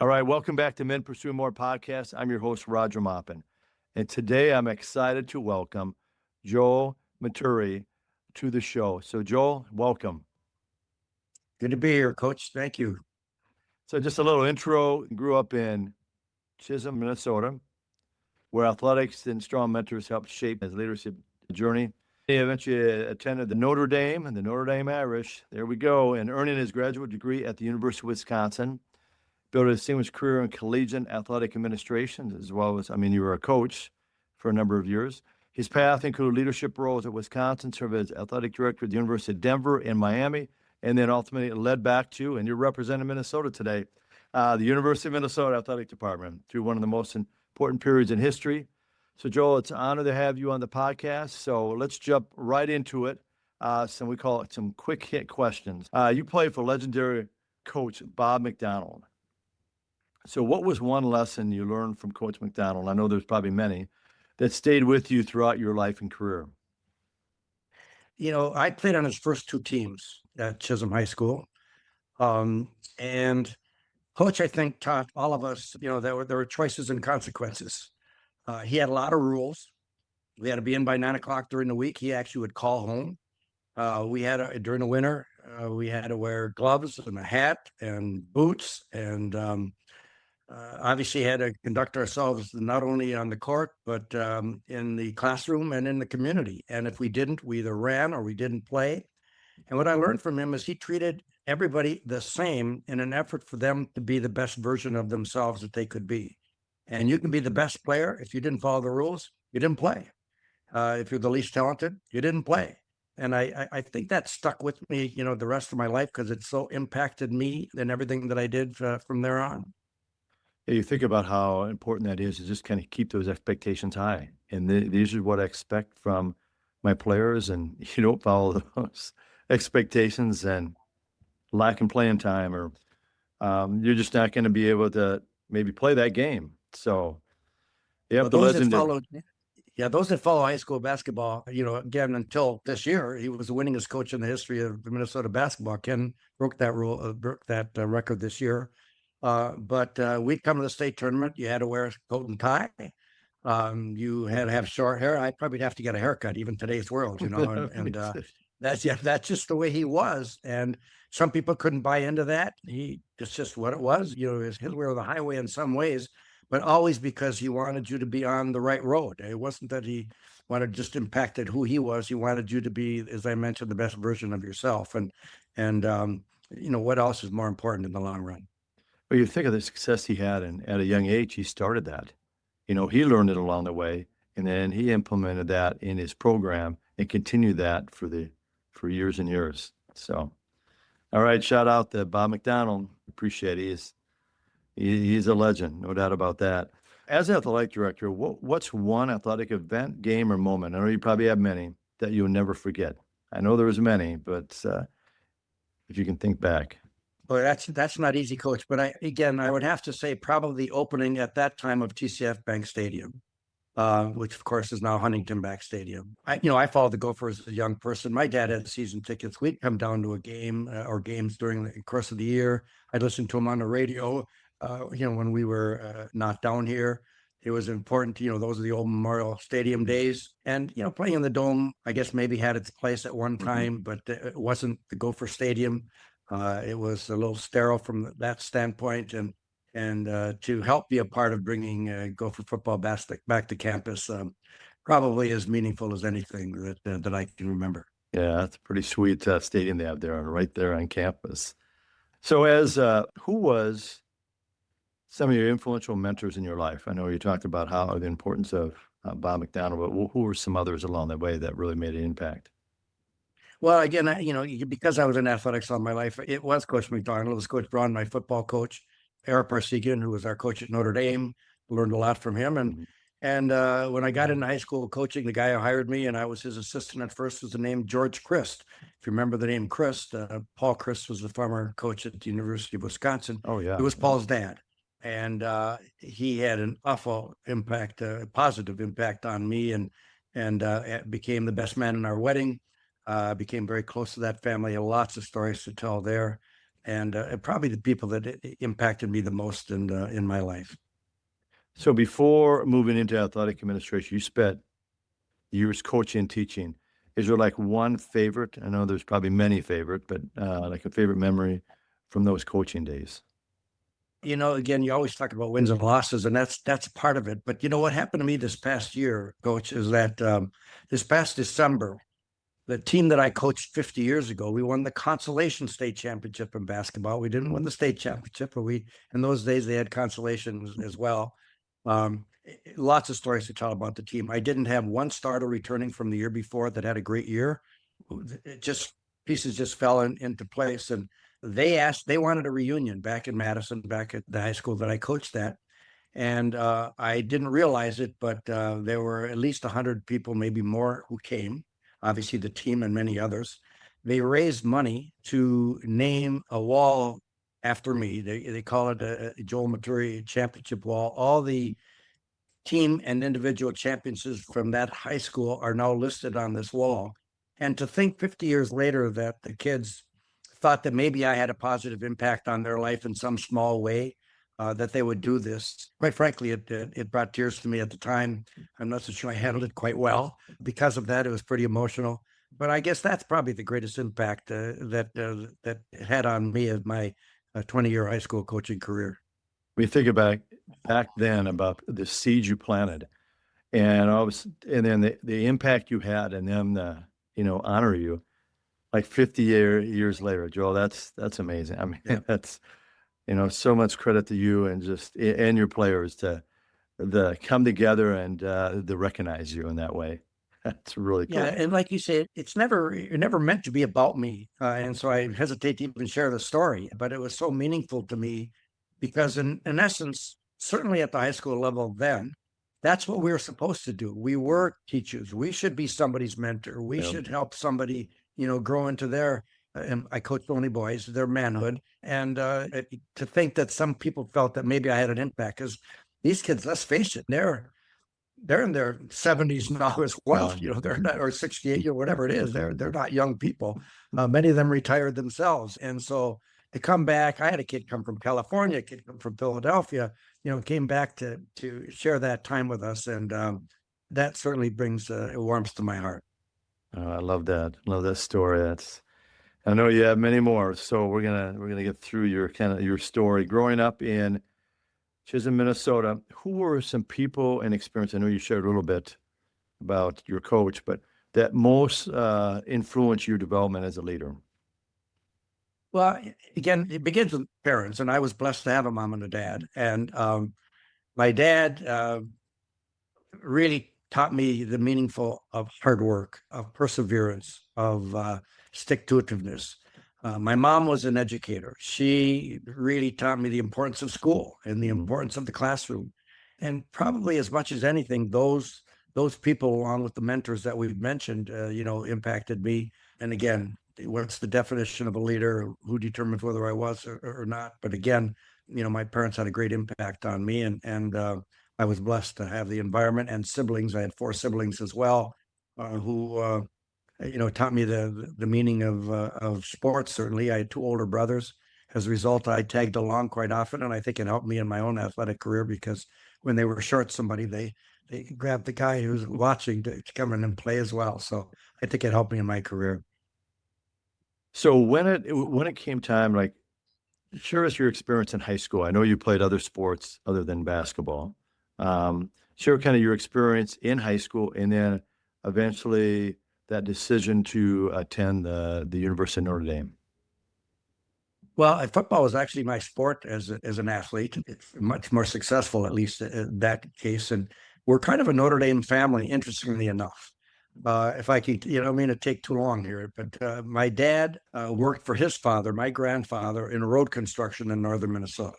All right, welcome back to Men Pursue More podcast. I'm your host, Roger Maupin. And today I'm excited to welcome Joel Maturi to the show. So, Joel, welcome. Good to be here, Coach. Thank you. So, just a little intro. Grew up in Chisholm, Minnesota, where athletics and strong mentors helped shape his leadership journey. He eventually attended the Notre Dame and the Notre Dame Irish. There we go. And earning his graduate degree at the University of Wisconsin. Built a distinguished career in collegiate athletic administration, as well as, you were a coach for a number of years. His path included leadership roles at Wisconsin, served as athletic director at the University of Denver and Miami, and then ultimately led back to, and you're representing Minnesota today, the University of Minnesota Athletic Department through one of the most important periods in history. So, Joel, it's an honor to have you on the podcast. So let's jump right into it. We call it some quick hit questions. You played for legendary coach Bob McDonald. So what was one lesson you learned from Coach McDonald? I know there's probably many that stayed with you throughout your life and career. I played on his first two teams at Chisholm High School. And Coach, I think, taught all of us, there were choices and consequences. He had a lot of rules. We had to be in by 9 o'clock during the week. He actually would call home. During the winter, we had to wear gloves and a hat and boots and obviously had to conduct ourselves not only on the court, but in the classroom and in the community. And if we didn't, we either ran or we didn't play. And what I learned from him is he treated everybody the same in an effort for them to be the best version of themselves that they could be. And you can be the best player. If you didn't follow the rules, you didn't play. If you're the least talented, you didn't play. And I think that stuck with me, the rest of my life because it so impacted me and everything that I did from there on. Yeah, you think about how important that is to just kind of keep those expectations high. And these are what I expect from my players, and you don't follow those expectations and lacking playing time, or you're just not going to be able to maybe play that game. So, yeah, those that follow high school basketball, again, until this year, he was the winningest coach in the history of the Minnesota basketball. Ken broke that record this year. But we'd come to the state tournament. You had to wear a coat and tie. You had to have short hair. I'd probably have to get a haircut, even today's world, and that's just the way he was. And some people couldn't buy into that. It's just what it was. His way or the highway in some ways, but always because he wanted you to be on the right road. It wasn't that he wanted just impacted who he was. He wanted you to be, as I mentioned, the best version of yourself. And what else is more important in the long run? Well, you think of the success he had, and at a young age, he started that. He learned it along the way, and then he implemented that in his program and continued that for years and years. So, all right, shout out to Bob McDonald. Appreciate it. He's a legend, no doubt about that. As an athletic director, what's one athletic event, game, or moment? I know you probably have many that you'll never forget. I know there was many, but if you can think back. Well, that's not easy, Coach. But I would have to say probably the opening at that time of TCF Bank Stadium, which of course is now Huntington Bank Stadium. I followed the Gophers as a young person. My dad had season tickets. We'd come down to a game or games during the course of the year. I'd listen to them on the radio. When we were not down here, it was important. Those are the old Memorial Stadium days, and playing in the Dome, I guess maybe had its place at one time, but it wasn't the Gopher Stadium. It was a little sterile from that standpoint, and to help be a part of bringing Gopher football back to campus, probably as meaningful as anything that I can remember. Yeah, that's a pretty sweet stadium they have there, right there on campus. So, who was some of your influential mentors in your life? I know you talked about the importance of Bob McDonald, but who were some others along the way that really made an impact? Well, again, because I was in athletics all my life, it was Coach McDonald. It was Coach Braun, my football coach, Eric Parsegian, who was our coach at Notre Dame. Learned a lot from him. And when I got into high school coaching, the guy who hired me, and I was his assistant at first, was the name George Christ. If you remember the name Christ, Paul Christ was the former coach at the University of Wisconsin. Oh, yeah. It was Paul's dad. And he had an awful impact, positive impact on me, and became the best man in our wedding. Became very close to that family. Lots of stories to tell there. and probably the people that impacted me the most in my life. So before moving into athletic administration, you spent years coaching and teaching. Is there like one favorite? I know there's probably many favorite, but like a favorite memory from those coaching days? Again, you always talk about wins and losses, and that's part of it. But what happened to me this past year, Coach, is that this past December, the team that I coached 50 years ago, we won the consolation state championship in basketball. We didn't win the state championship, but in those days they had consolations as well. Lots of stories to tell about the team. I didn't have one starter returning from the year before that had a great year. It just pieces just fell into place, and they wanted a reunion back in Madison, back at the high school that I coached at. And I didn't realize it, but there were at least 100 people, maybe more, who came. Obviously, the team and many others. They raised money to name a wall after me. They call it a Joel Maturi championship wall. All the team and individual championships from that high school are now listed on this wall. And to think 50 years later that the kids thought that maybe I had a positive impact on their life in some small way, that they would do this. Quite frankly, it brought tears to me at the time. I'm not so sure I handled it quite well. Because of that, it was pretty emotional. But I guess that's probably the greatest impact that it had on me as my 20-year high school coaching career. We think about back then about the seeds you planted, and and then the impact you had, and them, honor you like 50 years later, Joel. That's amazing. I mean, Yeah. that's so much credit to you and and your players to the come together and to recognize you in that way. That's really cool. Yeah, and like you said, it's never meant to be about me, and so I hesitate to even share the story. But it was so meaningful to me because, in essence, certainly at the high school level, then that's what we were supposed to do. We were teachers. We should be somebody's mentor. We Yeah. should help somebody, grow into their. And I coached only boys, their manhood, and to think that some people felt that maybe I had an impact because these kids, let's face it, they're in their 70s now as well. They're not, or 68 or whatever it is. They're not young people. Many of them retired themselves, and so to come back. I had a kid come from California, a kid come from Philadelphia. Came back to share that time with us, and that certainly brings warmth to my heart. I love that. Love that story. I know you have many more, so we're gonna get through your story. Growing up in Chisholm, Minnesota, who were some people and experience? I know you shared a little bit about your coach, but that most influenced your development as a leader. Well, again, it begins with parents, and I was blessed to have a mom and a dad. And my dad really taught me the meaningful of hard work, of perseverance, of stick-to-itiveness. My mom was an educator. She really taught me the importance of school and the importance of the classroom. And probably as much as anything, those people, along with the mentors that we've mentioned, impacted me. And again, what's the definition of a leader? Who determines whether I was or not? But again, my parents had a great impact on me, and I was blessed to have the environment and siblings. I had 4 siblings as well, who taught me the meaning of sports. Certainly, I had 2 older brothers. As a result, I tagged along quite often, and I think it helped me in my own athletic career because when they were short somebody, they grabbed the guy who's watching to come in and play as well. So I think it helped me in my career. So when it came time, like, share us your experience in high school. I know you played other sports other than basketball. Share kind of your experience in high school, and then eventually that decision to attend the University of Notre Dame. Well, football was actually my sport as an athlete. It's much more successful, at least in that case. And we're kind of a Notre Dame family, interestingly enough. If I could, I don't mean to take too long here, but my dad worked for his father, my grandfather, in road construction in northern Minnesota.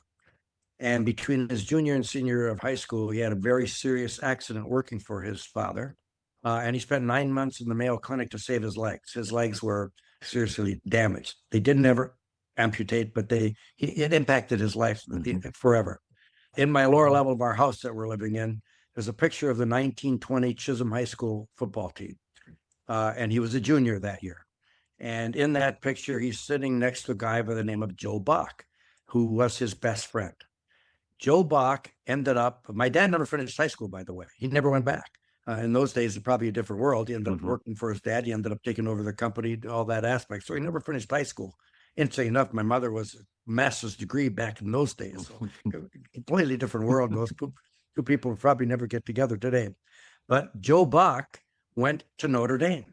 And between his junior and senior year of high school, he had a very serious accident working for his father. And he spent 9 months in the Mayo Clinic to save his legs. His legs were seriously damaged. They didn't ever amputate, but it impacted his life forever. In my lower level of our house that we're living in, there's a picture of the 1920 Chisholm High School football team. And he was a junior that year. And in that picture, he's sitting next to a guy by the name of Joe Bach, who was his best friend. Joe Bach ended up, my dad never finished high school, by the way. He never went back. In those days, it's probably a different world. He ended up working for his dad. He ended up taking over the company, all that aspect. So he never finished high school. Interesting enough, my mother was a master's degree back in those days. So completely different world. Those two people would probably never get together today. But Joe Bach went to Notre Dame.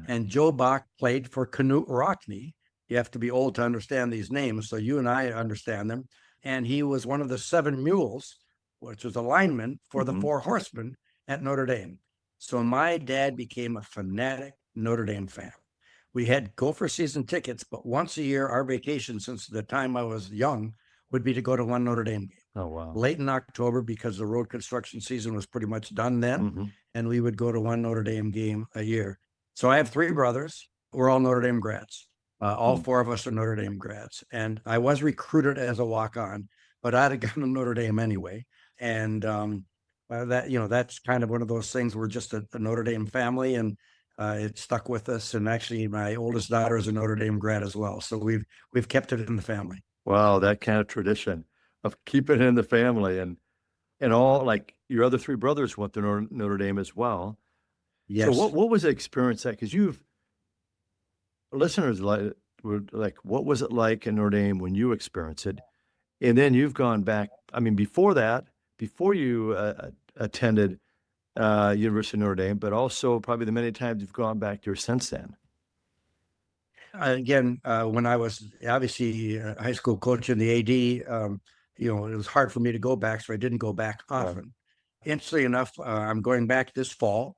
And Joe Bach played for Canute Rockne. You have to be old to understand these names, so you and I understand them. And he was one of the 7 mules, which was a lineman for the 4 horsemen at Notre Dame. So my dad became a fanatic Notre Dame fan. We had Gopher season tickets, but once a year, our vacation, since the time I was young, would be to go to one Notre Dame game. Oh, wow. Late in October, because the road construction season was pretty much done then, and we would go to one Notre Dame game a year. So I have 3 brothers. We're all Notre Dame grads. All 4 of us are Notre Dame grads. And I was recruited as a walk-on, but I'd have gone to Notre Dame anyway. And that's kind of one of those things. We're just a Notre Dame family, and it stuck with us. And actually, my oldest daughter is a Notre Dame grad as well. So we've kept it in the family. Wow, that kind of tradition of keeping it in the family, and all, like, your other 3 brothers went to Notre Dame as well. Yes. So what was the experience like? Because listeners were like, what was it like in Notre Dame when you experienced it? And then you've gone back. I mean, before that, before you attended University of Notre Dame, but also probably the many times you've gone back here since then. Again, when I was obviously a high school coach in the AD, it was hard for me to go back, so I didn't go back often. Interestingly enough, I'm going back this fall.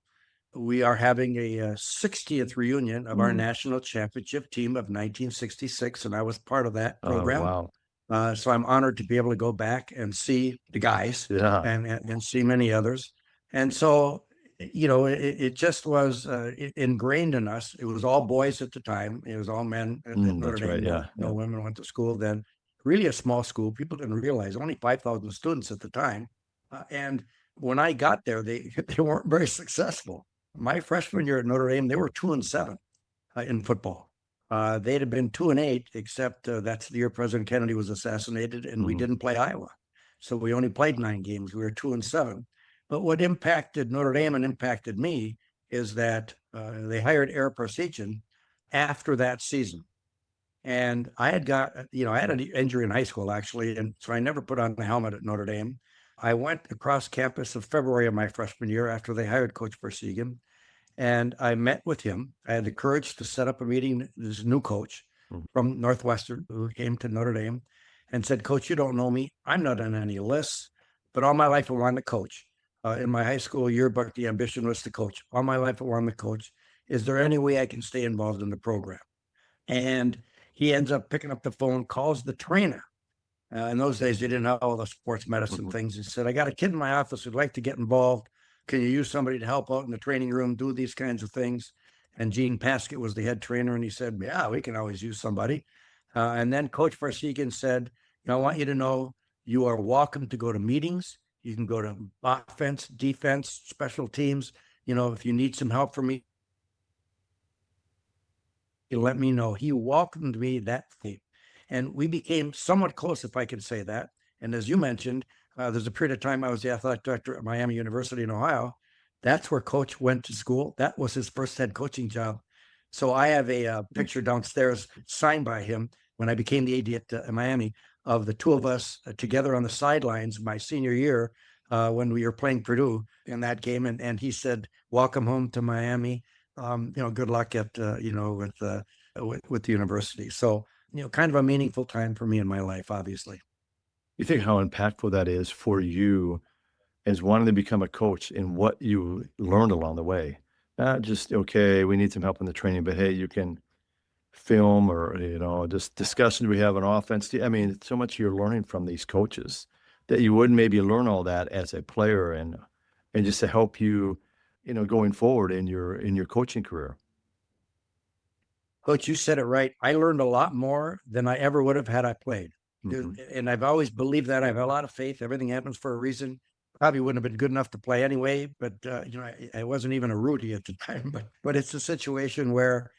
We are having a 60th reunion of our national championship team of 1966, and I was part of that program. Oh, wow. So I'm honored to be able to go back and see the guys and see many others. And so, it just was ingrained in us. It was all boys at the time. It was all men at Notre Dame. Right, no women went to school then. Really a small school. People didn't realize only 5,000 students at the time. And when I got there, they weren't very successful. My freshman year at Notre Dame, they were 2-7 in football. They'd have been 2-8, except that's the year President Kennedy was assassinated, and we didn't play Iowa. So we only played 9 games. We were 2-7. But what impacted Notre Dame and impacted me is that they hired Eric Parsegian after that season. And I had I had an injury in high school, actually, and so I never put on the helmet at Notre Dame. I went across campus in February of my freshman year after they hired Coach Parsegian, and I met with him. I had the courage to set up a meeting. This new coach from Northwestern who came to Notre Dame and said, "Coach, you don't know me. I'm not on any lists, but all my life I wanted to coach. In my high school yearbook, the ambition was to coach. All my life I wanted to coach. Is there any way I can stay involved in the program?" And he ends up picking up the phone, calls the trainer. In those days, they didn't have all the sports medicine things. He said, "I got a kid in my office who'd like to get involved. Can you use somebody to help out in the training room, do these kinds of things?" And Gene Paskett was the head trainer, and he said, "Yeah, we can always use somebody." And then Coach Parsegian said, "I want you to know you are welcome to go to meetings. You can go to offense, defense, special teams. If you need some help from me, you let me know." He welcomed me that day. And we became somewhat close, if I can say that. And as you mentioned, there's a period of time I was the athletic director at Miami University in Ohio. That's where Coach went to school. That was his first head coaching job. So I have a picture downstairs signed by him when I became the AD at Miami of the 2 of us together on the sidelines my senior year when we were playing Purdue in that game. And he said, "Welcome home to Miami. Good luck at, with the university." So, kind of a meaningful time for me in my life, obviously. You think how impactful that is for you as wanting to become a coach and what you learned along the way? Not just, okay, we need some help in the training, but hey, you can film or, just discussions we have on offense. I mean, so much you're learning from these coaches that you wouldn't maybe learn all that as a player, and just to help you, going forward in your coaching career. Coach, you said it right. I learned a lot more than I ever would have had I played. And I've always believed that. I have a lot of faith. Everything happens for a reason. Probably wouldn't have been good enough to play anyway, but I wasn't even a Rudy at the time. But it's a situation where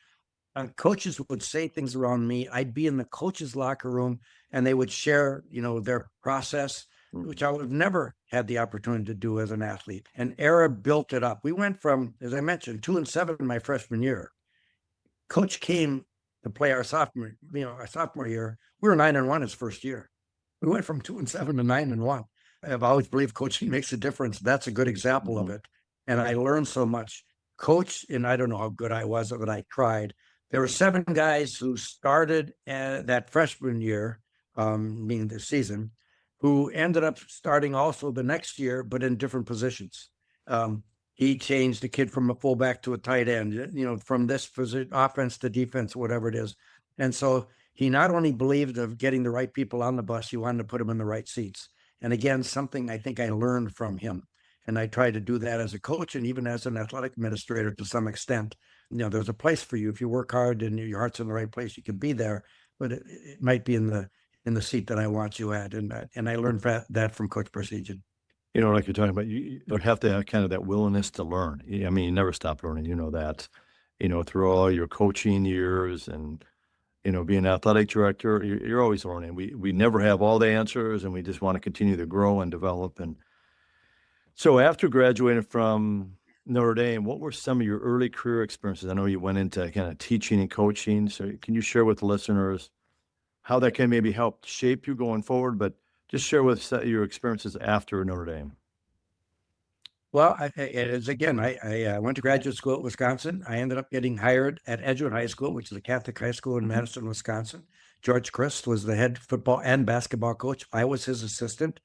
coaches would say things around me. I'd be in the coaches' locker room and they would share, their process, which I would have never had the opportunity to do as an athlete. And era built it up. We went from, as I mentioned, 2-7 my freshman year. Coach came to play our sophomore year. We were 9-1 his first year. We went from 2-7 to 9-1. I've always believed coaching makes a difference. That's a good example of it. And I learned so much. Coach, and I don't know how good I was, but I tried. There were 7 guys who started that freshman year, meaning the season, who ended up starting also the next year, but in different positions. He changed the kid from a fullback to a tight end, from this position, offense to defense, whatever it is. And so he not only believed of getting the right people on the bus, he wanted to put them in the right seats. And again, something I think I learned from him. And I try to do that as a coach and even as an athletic administrator to some extent. There's a place for you. If you work hard and your heart's in the right place, you can be there. But it might be in the seat that I want you at. And I learned that from Coach Precision. Like you're talking about, you have to have kind of that willingness to learn. I mean, you never stop learning, that, through all your coaching years and, being an athletic director, you're always learning. We never have all the answers, and we just want to continue to grow and develop. And so after graduating from Notre Dame, what were some of your early career experiences? I know you went into kind of teaching and coaching. So can you share with the listeners how that can maybe help shape you going forward, but just share with your experiences after Notre Dame? Well, I went to graduate school at Wisconsin. I ended up getting hired at Edgewood High School, which is a Catholic high school in Madison, Wisconsin. George Christ was the head football and basketball coach. I was his assistant.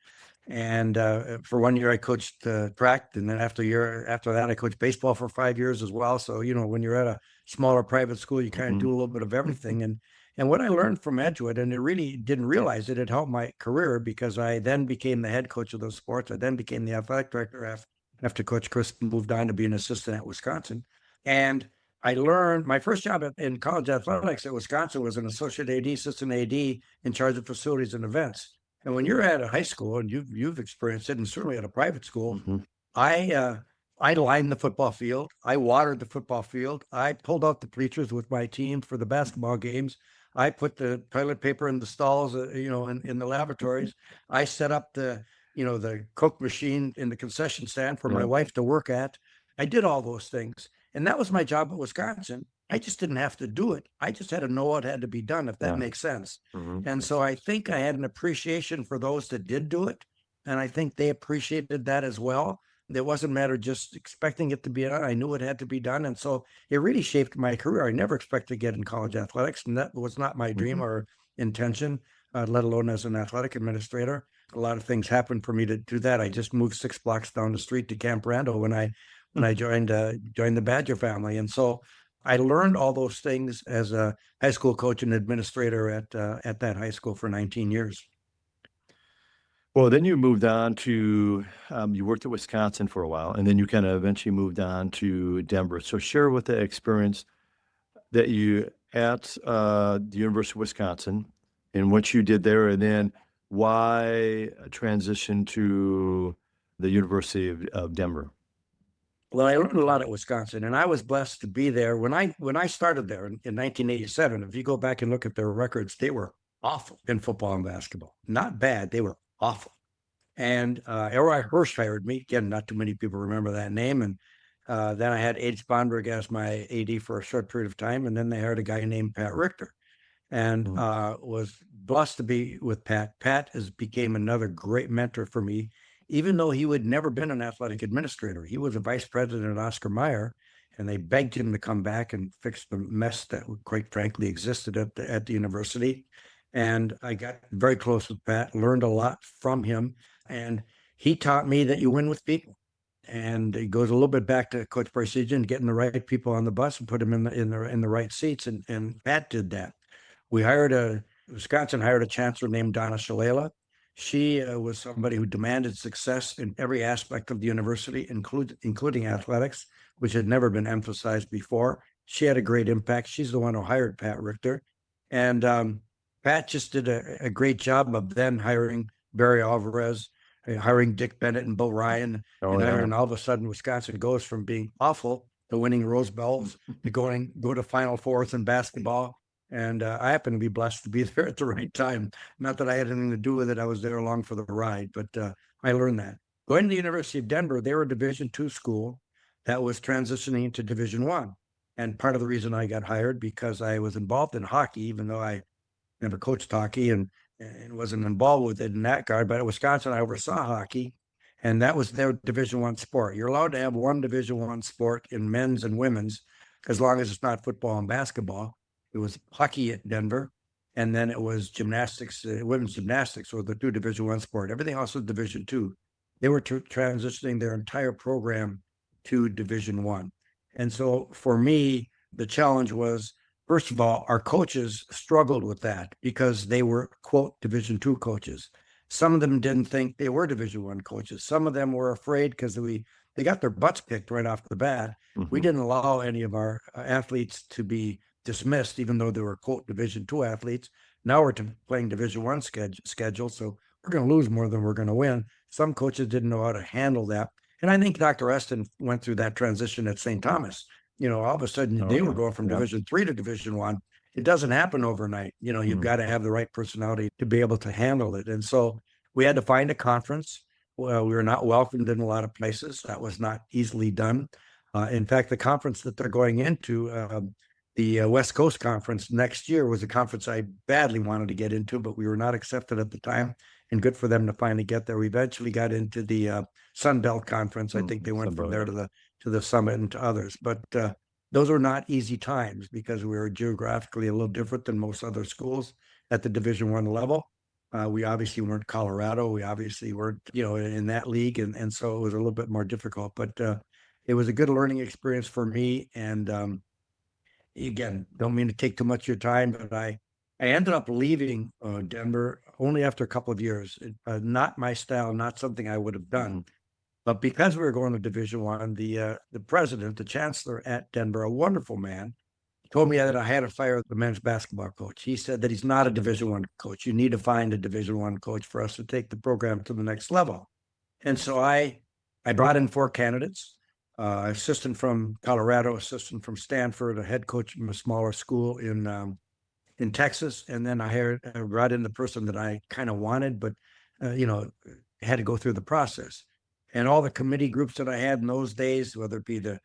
And for 1 year, I coached track. And then after that, I coached baseball for 5 years as well. So, when you're at a smaller private school, you kind of do a little bit of everything. And what I learned from Edgewood, and it really didn't realize it helped my career because I then became the head coach of those sports. I then became the athletic director after Coach Chris moved on to be an assistant at Wisconsin. And I learned my first job in college athletics at Wisconsin was an associate AD, assistant AD in charge of facilities and events. And when you're at a high school and you've experienced it, and certainly at a private school, I lined the football field. I watered the football field. I pulled out the bleachers with my team for the basketball games. I put the toilet paper in the stalls, in the lavatories. I set up the Coke machine in the concession stand for my wife to work at. I did all those things. And that was my job at Wisconsin. I just didn't have to do it. I just had to know what had to be done, if that makes sense. And so I think I had an appreciation for those that did do it. And I think they appreciated that as well. It wasn't a matter of just expecting it to be done. I knew it had to be done. And so it really shaped my career. I never expected to get in college athletics. And that was not my dream or intention, let alone as an athletic administrator. A lot of things happened for me to do that. I just moved 6 blocks down the street to Camp Randall when I joined the Badger family. And so I learned all those things as a high school coach and administrator at that high school for 19 years. Well, then you moved on to, you worked at Wisconsin for a while, and then you kind of eventually moved on to Denver. So share with the experience that you at the University of Wisconsin and what you did there, and then why transition to the University of Denver. Well, I learned a lot at Wisconsin, and I was blessed to be there. When I started there in 1987, if you go back and look at their records, they were awful in football and basketball. Not bad, they were awful. And Eli Hirsch hired me. Again, not too many people remember that name. And then I had Age Bonberg as my AD for a short period of time. And then they hired a guy named Pat Richter, and was blessed to be with Pat. Pat became another great mentor for me, even though he had never been an athletic administrator. He was a vice president at Oscar Mayer, and they begged him to come back and fix the mess that quite frankly existed at the university. And I got very close with Pat, learned a lot from him. And he taught me that you win with people. And it goes a little bit back to Coach Precision, getting the right people on the bus and put them in the right seats. And Pat did that. Wisconsin hired a chancellor named Donna Shalala. She was somebody who demanded success in every aspect of the university, including athletics, which had never been emphasized before. She had a great impact. She's the one who hired Pat Richter. And Pat just did a great job of then hiring Barry Alvarez, hiring Dick Bennett and Bill Ryan. And all of a sudden, Wisconsin goes from being awful to winning Rose Bowls, to go to Final Fours in basketball. And I happen to be blessed to be there at the right time. Not that I had anything to do with it. I was there along for the ride, but I learned that. Going to the University of Denver, they were a Division II school that was transitioning to Division I. And part of the reason I got hired because I was involved in hockey, even though I never coached hockey and wasn't involved with it in that regard. But at Wisconsin, I oversaw hockey, and that was their Division I sport. You're allowed to have one Division I sport in men's and women's, as long as it's not football and basketball. It was hockey at Denver, and then it was gymnastics, women's gymnastics, or the two Division I sport. Everything else was Division II. They were transitioning their entire program to Division I. And so for me, the challenge was, first of all, our coaches struggled with that because they were, quote, Division II coaches. Some of them didn't think they were Division I coaches. Some of them were afraid because they got their butts kicked right off the bat. We didn't allow any of our athletes to be dismissed, even though they were, quote, Division II athletes. Now we're playing Division I schedule, so we're going to lose more than we're going to win. Some coaches didn't know how to handle that. And I think Dr. Eston went through that transition at St. Thomas. All of a sudden they were going from Division III to Division I. It doesn't happen overnight. You've got to have the right personality to be able to handle it. And so we had to find a conference. Well, we were not welcomed in a lot of places. That was not easily done. In fact, the conference that they're going into, the West Coast Conference next year, was a conference I badly wanted to get into, but we were not accepted at the time. And good for them to finally get there. We eventually got into the Sun Belt Conference. I think they went from there to the Summit and to others. But those were not easy times because we were geographically a little different than most other schools at the Division I level. We obviously weren't Colorado. We obviously weren't, in that league. And so it was a little bit more difficult. But it was a good learning experience for me. And again, don't mean to take too much of your time, but I ended up leaving Denver only after a couple of years. Not my style, not something I would have done. But because we were going to Division I, the president, the chancellor at Denver, a wonderful man, told me that I had to fire the men's basketball coach. He said that he's not a Division I coach. You need to find a Division I coach for us to take the program to the next level. And so I brought in 4 candidates. Assistant from Colorado, assistant from Stanford, a head coach from a smaller school in Texas, and then I brought in the person that I kind of wanted, but had to go through the process. And all the committee groups that I had in those days, whether it be the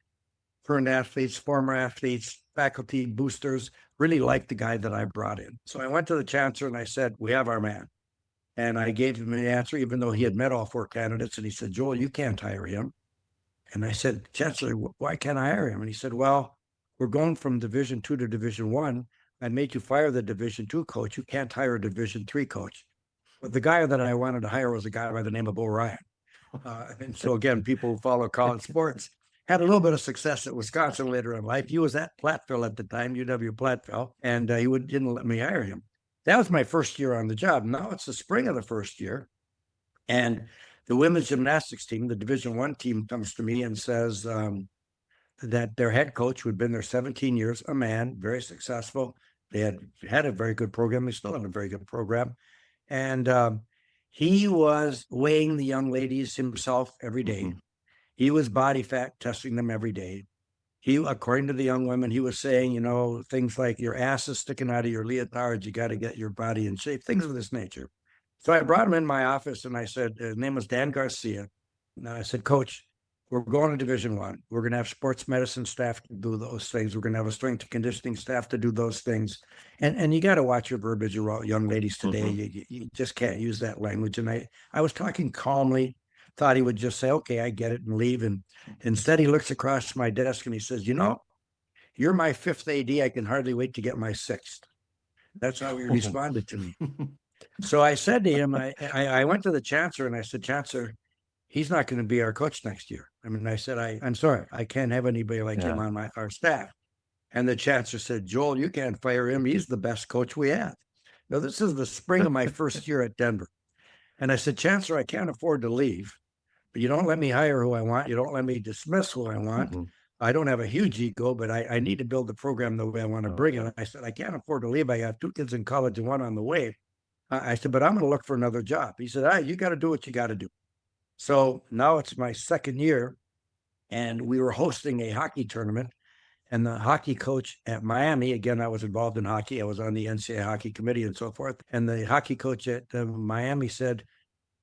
current athletes, former athletes, faculty, boosters, really liked the guy that I brought in. So I went to the chancellor and I said, "We have our man." And I gave him an answer, even though he had met all 4 candidates, and he said, "Joel, you can't hire him." And I said, "Chancellor, why can't I hire him?" And he said, "Well, we're going from Division II to Division I. I made you fire the Division II coach. You can't hire a Division III coach." But the guy that I wanted to hire was a guy by the name of O'Ryan. And so again, people who follow college sports had a little bit of success at Wisconsin later in life. He was at Platteville at the time, UW Platteville, and he didn't let me hire him. That was my first year on the job. Now it's the spring of the first year, and the women's gymnastics team, the Division I team, comes to me and says that their head coach, who had been there 17 years, a man, very successful. They had a very good program. They still have a very good program. And he was weighing the young ladies himself every day. He was body fat testing them every day. He, according to the young women, he was saying, things like, "Your ass is sticking out of your leotard. You got to get your body in shape," things of this nature. So I brought him in my office and I said, his name was Dan Garcia. And I said, "Coach, we're going to Division I. We're going to have sports medicine staff to do those things. We're going to have a strength and conditioning staff to do those things. And you got to watch your verbiage around young ladies today. You just can't use that language." And I was talking calmly, thought he would just say, "Okay, I get it," and leave. And instead he looks across my desk and he says, "You're my 5th AD. I can hardly wait to get my 6th. That's how he responded to me. So I said to him, I went to the chancellor and I said, "Chancellor, he's not going to be our coach next year." I mean, I said, I'm sorry, I can't have anybody like him on our staff. And the chancellor said, "Joel, you can't fire him. He's the best coach we have." Now, this is the spring of my first year at Denver. And I said, "Chancellor, I can't afford to leave, but you don't let me hire who I want. You don't let me dismiss who I want. I don't have a huge ego, but I need to build the program the way I want to bring it." I said, "I can't afford to leave. I got 2 kids in college and 1 on the way." I said, "But I'm going to look for another job." He said, "You got to do what you got to do." So now it's my second year. and we were hosting a hockey tournament. And the hockey coach at Miami, again, I was involved in hockey. I was on the NCAA hockey committee and so forth. And the hockey coach at Miami said,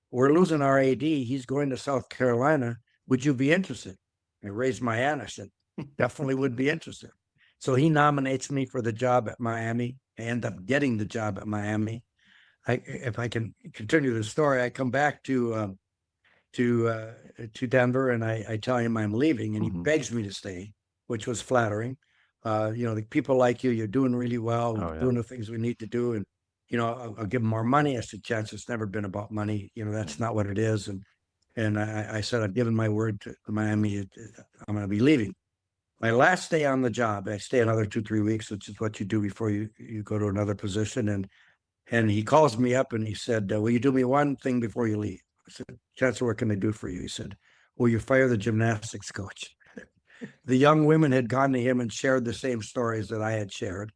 "We're losing our AD. He's going to South Carolina. Would you be interested?" I raised my hand. I said, "Definitely would be interested." So he nominates me for the job at Miami. I end up getting the job at Miami. If I can continue the story, I come back to Denver, and I tell him I'm leaving, and he begs me to stay, which was flattering. The people like you, you're doing really well, doing the things we need to do, and I'll give them more money. I said, "Chance, it's never been about money. That's not what it is." And I said, "I've given my word to Miami. I'm going to be leaving." My last day on the job, I stay another 2-3 weeks, which is what you do before you go to another position. And he calls me up and he said, "Will you do me one thing before you leave?" I said, "Chancellor, what can I do for you?" He said, "Will you fire the gymnastics coach?" The young women had gone to him and shared the same stories that I had shared.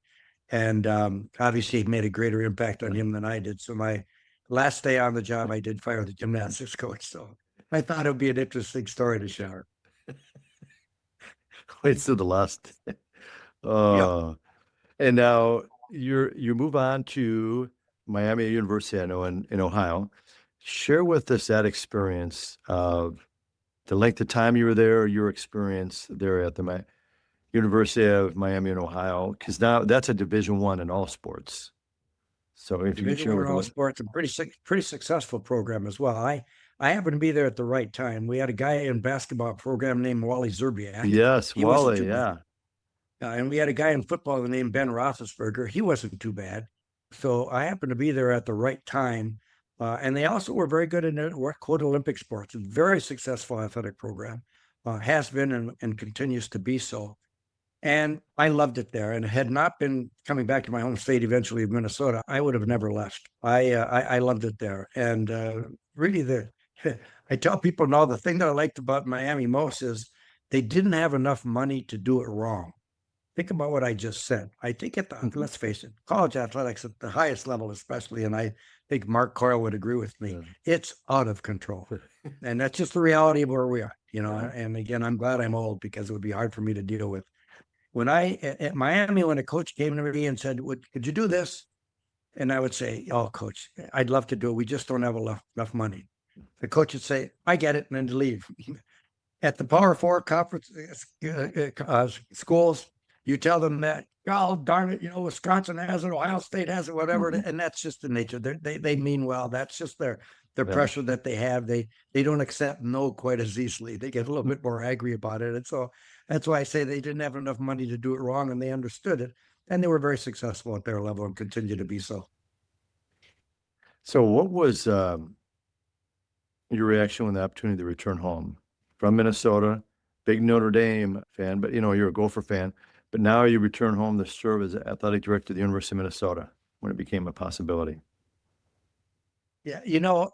And obviously, it made a greater impact on him than I did. So my last day on the job, I did fire the gymnastics coach. So I thought it would be an interesting story to share. Wait, so the last. Yeah. And now you move on to Miami University, I know, in Ohio. Share with us that experience of the length of time you were there, your experience there at the University of Miami in Ohio, because now that's a Division I in all sports. So if you could Division share I with in all us. sports, a pretty successful program as well. I happened to be there at the right time. We had a guy in basketball program named Wally Zerbiak. Yes, He wasn't Wally, too bad. yeah. And we had a guy in football named Ben Roethlisberger. He wasn't too bad. So I happened to be there at the right time. And they also were very good in their quote Olympic sports. A very successful athletic program, has been and continues to be so. And I loved it there. And had not been coming back to my home state eventually of Minnesota, I would have never left. I loved it there. And really, I tell people now the thing that I liked about Miami most is they didn't have enough money to do it wrong. Think about what I just said. I think let's face it, college athletics at the highest level, especially, and I think Mark Coyle would agree with me, it's out of control. And that's just the reality of where we are, and again, I'm glad I'm old because it would be hard for me to deal with. When at Miami, when a coach came to me and said, "Could you do this?" And I would say, "Oh, coach, I'd love to do it. We just don't have enough money." The coach would say, "I get it," and then to leave. At the Power Four conference schools, you tell them that, "Oh, darn it, Wisconsin has it, Ohio State has it, whatever," and that's just the nature. They mean well. That's just their pressure that they have. They don't accept no quite as easily. They get a little bit more angry about it, and so that's why I say they didn't have enough money to do it wrong, and they understood it, and they were very successful at their level and continue to be so. So what was your reaction when the opportunity to return home from Minnesota? Big Notre Dame fan, but you're a Gopher fan. But now you return home to serve as athletic director of the University of Minnesota when it became a possibility. Yeah,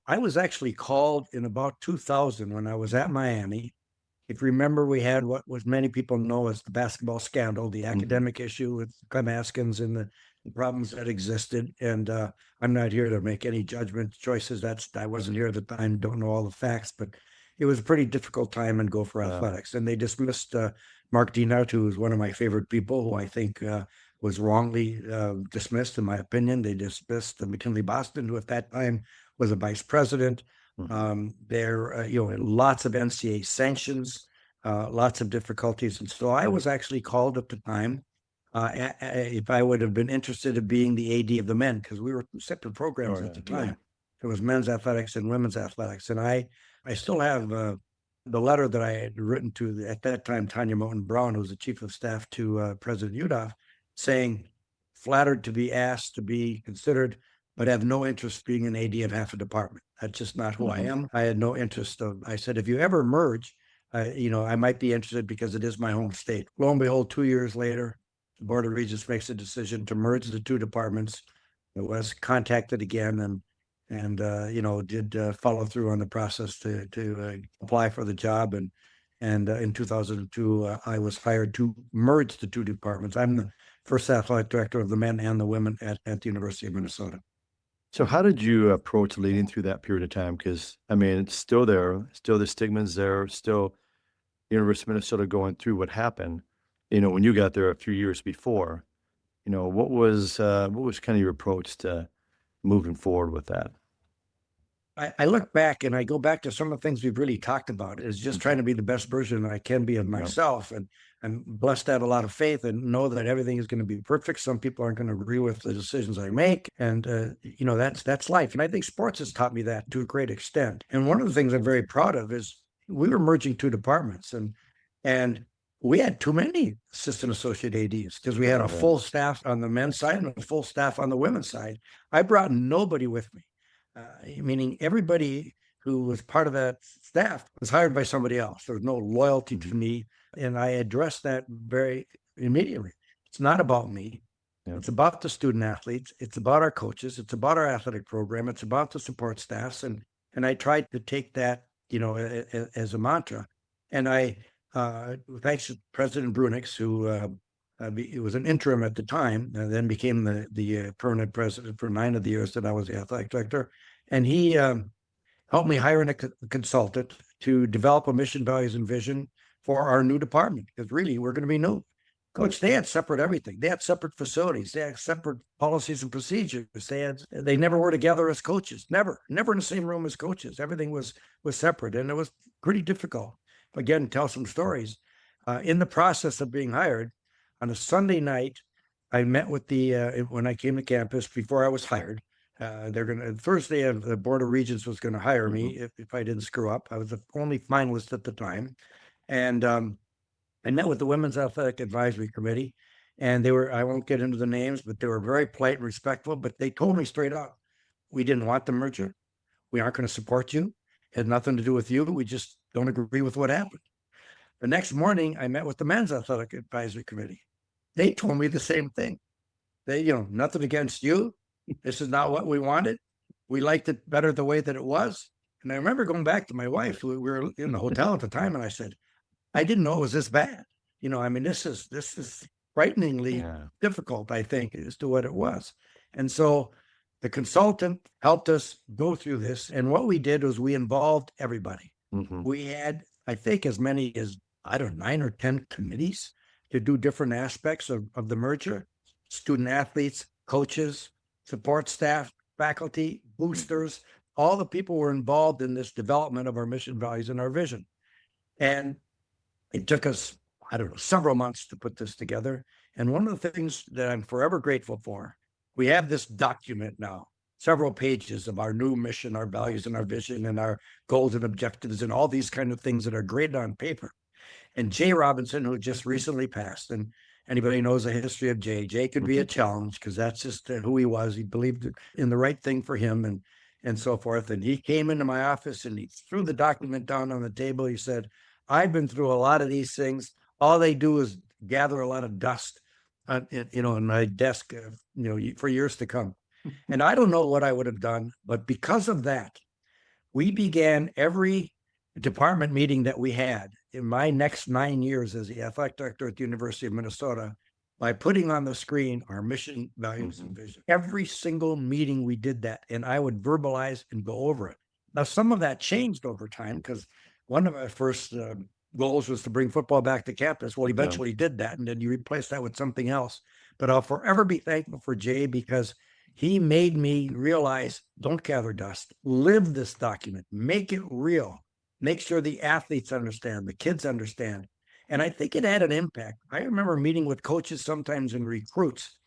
I was actually called in about 2000 when I was at Miami. If you remember, we had what was many people know as the basketball scandal, the academic issue with Clem Askins and the problems that existed. And I'm not here to make any judgment choices. I wasn't here at the time, don't know all the facts, but it was a pretty difficult time in Gopher athletics. And they dismissed Mark Dienart, who was one of my favorite people, who I think was wrongly dismissed, in my opinion. They dismissed McKinley Boston, who at that time was a vice president. There, lots of NCAA sanctions, lots of difficulties. And so I was actually called at the time if I would have been interested in being the AD of the men, because we were separate programs at the time. It was men's athletics and women's athletics. And I still have the letter that I had written to, at that time, Tanya Moten Brown, who was the chief of staff to President Udall, saying, "Flattered to be asked to be considered, but have no interest being an AD of half a department. That's just not who I am. I had no interest I said, if you ever merge, I might be interested because it is my home state." Lo and behold, 2 years later, the Board of Regents makes a decision to merge the two departments. It was contacted again and did follow through on the process to apply for the job. And in 2002, I was hired to merge the two departments. I'm the first athletic director of the men and the women at the University of Minnesota. So how did you approach leading through that period of time? Because, it's still there, still the stigma's there, still University of Minnesota going through what happened, when you got there a few years before, what was kind of your approach to moving forward with that? I look back and I go back to some of the things we've really talked about is just trying to be the best version I can be of myself. And I'm blessed to have a lot of faith and know that everything is going to be perfect. Some people aren't going to agree with the decisions I make. And, that's life. And I think sports has taught me that to a great extent. And one of the things I'm very proud of is we were merging two departments and we had too many assistant associate ADs because we had a full staff on the men's side and a full staff on the women's side. I brought nobody with me. Meaning everybody who was part of that staff was hired by somebody else. There was no loyalty to me. And I addressed that very immediately. It's not about me. Yeah. It's about the student athletes. It's about our coaches. It's about our athletic program. It's about the support staffs. And I tried to take that, as a mantra. And thanks to President Brunix, who he was an interim at the time, and then became the permanent president for 9 of the years that I was the athletic director. And he helped me hire a consultant to develop a mission, values, and vision for our new department. Because really, we're going to be new. Coach, they had separate everything. They had separate facilities. They had separate policies and procedures. They never were together as coaches. Never in the same room as coaches. Everything was separate, and it was pretty difficult. Again, tell some stories. In the process of being hired, on a Sunday night, I met with when I came to campus before I was hired. Thursday, the Board of Regents was going to hire me if I didn't screw up. I was the only finalist at the time. And I met with the Women's Athletic Advisory Committee, and I won't get into the names, but they were very polite and respectful, but they told me straight up, we didn't want the merger. We aren't going to support you. It had nothing to do with you. We just don't agree with what happened. The next morning, I met with the Men's Athletic Advisory Committee. They told me the same thing. They, nothing against you. This is not what we wanted. We liked it better the way that it was. And I remember going back to my wife. We were in the hotel at the time, and I said, I didn't know it was this bad. This is frighteningly difficult, I think, as to what it was. And so the consultant helped us go through this. And what we did was we involved everybody. We had, I think, as many as, 9 or 10 committees to do different aspects of the merger. Student athletes, coaches, support staff, faculty, boosters, all the people were involved in this development of our mission, values, and our vision. And it took us, several months to put this together. And one of the things that I'm forever grateful for, we have this document now, several pages of our new mission, our values, and our vision, and our goals and objectives, and all these kind of things that are graded on paper. And Jay Robinson, who just recently passed, and anybody knows the history of Jay could be a challenge because that's just who he was. He believed in the right thing for him and so forth. And he came into my office and he threw the document down on the table. He said, I've been through a lot of these things. All they do is gather a lot of dust, in my desk, for years to come. And I don't know what I would have done, but because of that, we began every department meeting that we had in my next 9 years as the athletic director at the University of Minnesota by putting on the screen our mission, values, and vision. Every single meeting we did that, and I would verbalize and go over it. Now, some of that changed over time because one of our first goals was to bring football back to campus. Well, eventually did that, and then you replace that with something else. But I'll forever be thankful for Jay because he made me realize, don't gather dust, live this document, make it real. Make sure the athletes understand, the kids understand. And I think it had an impact. I remember meeting with coaches sometimes and recruits,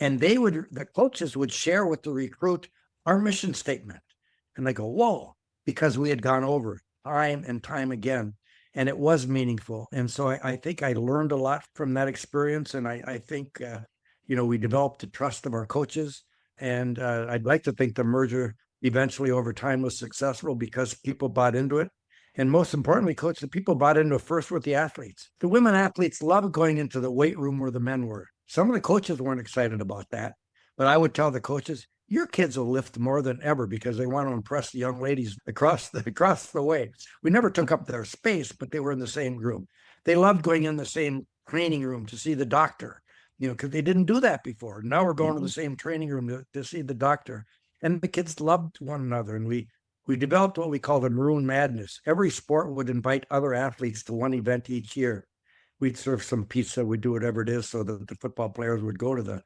and the coaches would share with the recruit our mission statement. And they go, whoa, because we had gone over it time and time again. And it was meaningful. And so I think I learned a lot from that experience. And I think, we developed the trust of our coaches. And I'd like to think the merger eventually over time was successful because people bought into it. And most importantly, Coach, the people bought into it first with the athletes. The women athletes loved going into the weight room where the men were. Some of the coaches weren't excited about that. But I would tell the coaches, your kids will lift more than ever because they want to impress the young ladies across the way. We never took up their space, but they were in the same room. They loved going in the same training room to see the doctor, because they didn't do that before. Now we're going to the same training room to see the doctor. And the kids loved one another. And we we developed what we call the Maroon Madness. Every sport would invite other athletes to one event each year. We'd serve some pizza, we'd do whatever it is, so that the football players would go to the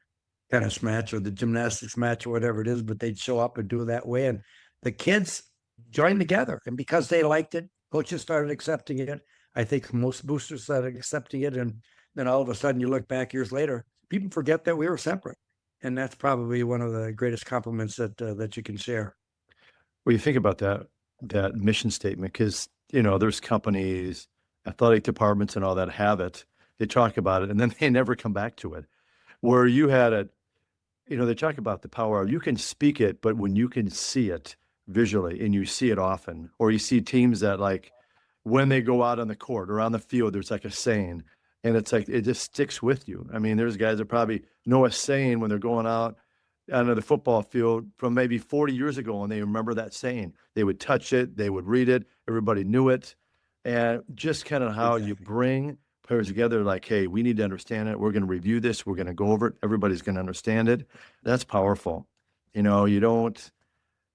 tennis match or the gymnastics match or whatever it is, but they'd show up and do it that way. And the kids joined together. And because they liked it, coaches started accepting it. I think most boosters started accepting it. And then all of a sudden you look back years later, people forget that we were separate. And that's probably one of the greatest compliments that you can share. Well, you think about that mission statement, because, there's companies, athletic departments and all that have it. They talk about it and then they never come back to it. Where you had it, they talk about the power of, you can speak it, but when you can see it visually and you see it often, or you see teams that, like, when they go out on the court or on the field, there's like a saying, and it's like, it just sticks with you. I mean, there's guys that probably know a saying when they're going out onto the football field from maybe 40 years ago, and they remember that saying. They would touch it, they would read it, everybody knew it. And just kind of how you bring players together, like, hey, we need to understand it. We're going to review this. We're going to go over it. Everybody's going to understand it. That's powerful. You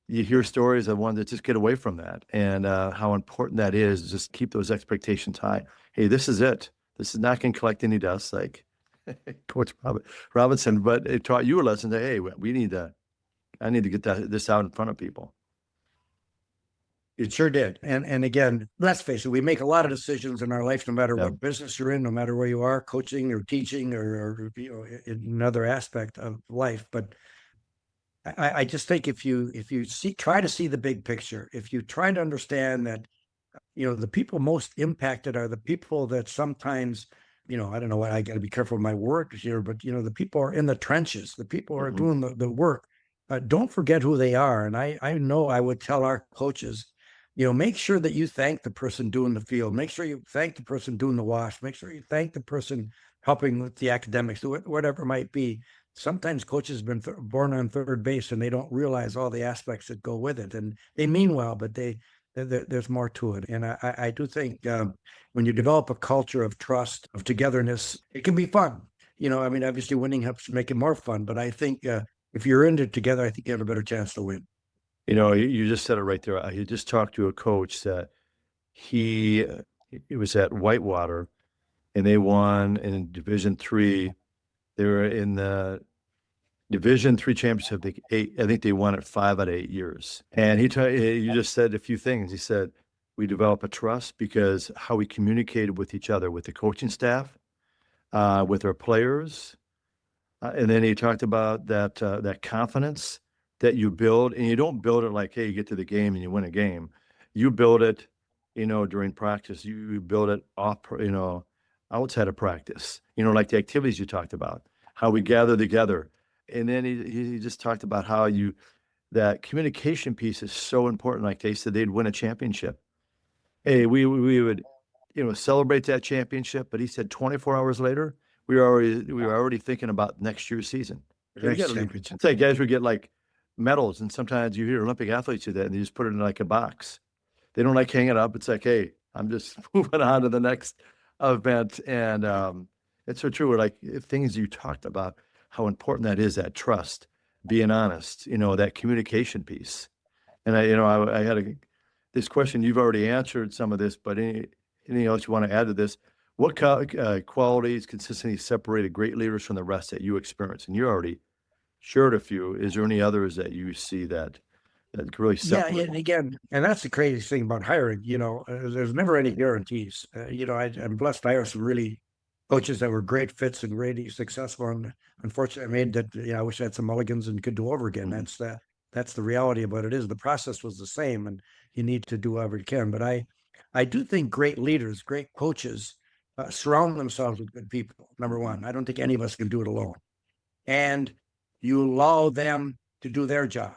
hear stories of ones that just get away from that, and how important that is. Just keep those expectations high. Hey, this is it. This is not going to collect any dust, like Coach Robinson, but it taught you a lesson that, hey, I need to get this out in front of people. It sure did. And again, let's face it, we make a lot of decisions in our life, no matter what business you're in, no matter where you are, coaching or teaching or in another aspect of life. But I just think if you try to see the big picture, if you try to understand that, the people most impacted are the people that sometimes, I don't know what, I got to be careful with my words here, but the people are in the trenches, the people are doing the work. Don't forget who they are. And I know I would tell our coaches, make sure that you thank the person doing the field. Make sure you thank the person doing the wash. Make sure you thank the person helping with the academics, whatever it might be. Sometimes coaches have been born on third base and they don't realize all the aspects that go with it. And they mean well, but there's more to it. And I do think when you develop a culture of trust, of togetherness, it can be fun. Obviously winning helps make it more fun. But I think if you're in it together, I think you have a better chance to win. You just said it right there. I just talked to a coach that it was at Whitewater, and they won in Division III. They were in the Division III championship. I think they won it 5 out of 8 years. And you just said a few things. He said, we develop a trust because how we communicated with each other, with the coaching staff, with our players. And then he talked about that confidence that you build, and you don't build it like, hey, you get to the game and you win a game. You build it, during practice. You build it off, outside of practice, like the activities you talked about, how we gather together. And then he just talked about how that communication piece is so important. Like they said, they'd win a championship. Hey, we would, celebrate that championship. But he said 24 hours later, we were already thinking about next year's season. It's like guys would get like medals, and sometimes you hear Olympic athletes do that, and they just put it in like a box. They don't like hang it up. It's like, hey, I'm just moving on to the next event. And it's so true. Like things you talked about, how important that is, that trust, being honest, that communication piece. And I had this question. You've already answered some of this, but anything else you want to add to this? What qualities consistently separated great leaders from the rest that you experience? And you already shared a few. Is there any others that you see that really separate? Yeah, and again, and that's the craziest thing about hiring. There's never any guarantees. I'm blessed to hire some really coaches that were great fits and really successful. And unfortunately, I made that. I wish I had some mulligans and could do over again. Mm-hmm. That's the reality of what it is. The process was the same, and you need to do whatever you can. But I do think great leaders, great coaches, surround themselves with good people. Number one, I don't think any of us can do it alone. And you allow them to do their job.